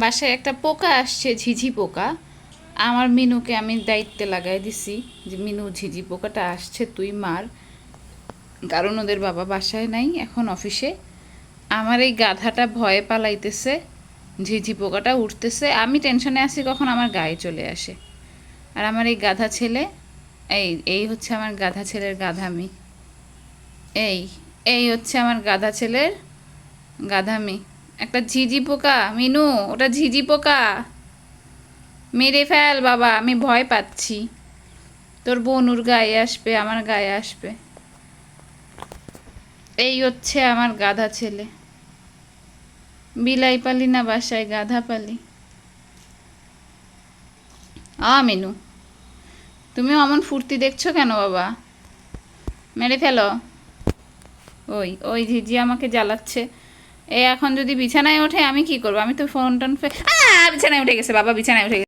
বাসায় একটা পোকা আসছে, ঝিঝি পোকা। আমার মিনুকে আমি দায়িত্বে লাগাই দিছি যে মিনু, ঝিঝি পোকাটা আসছে তুই মার, কারণ ওদের বাবা বাসায় নাই, এখন অফিসে। আমার এই গাধাটা ভয়ে পালাইতেছে, ঝিঝি পোকাটা উঠতেছে, আমি টেনশনে আছি কখন আমার গায়ে চলে আসে। আর আমার এই গাধা ছেলে, এই এই হচ্ছে আমার গাধা ছেলের গাধামি। এই এই হচ্ছে আমার গাধা ছেলের গাধামি। একটা ঝিঝি পোকা, মিনু ওটা ঝিঝি পোকা, মেরে ফেল বাবা, আমি ভয় পাচ্ছি। তোর বোনুর গায়ে আসবে, আমার গায়ে আসবে। এই হচ্ছে আমার গাধা ছেলে। বিলাই পালি না বাসায়, গাধা পালি। মিনু, তুমি অমন ফুর্তি দেখছো কেন বাবা? মেরে ফেলো। ওই ওই ঝিঝি আমাকে জ্বালাচ্ছে। এখন যদি বিছানায় ওঠে আমি কি করবো? আমি তো ফোন টোন বিছানায় উঠে গেছে বাবা, বিছানায় উঠে গেছে।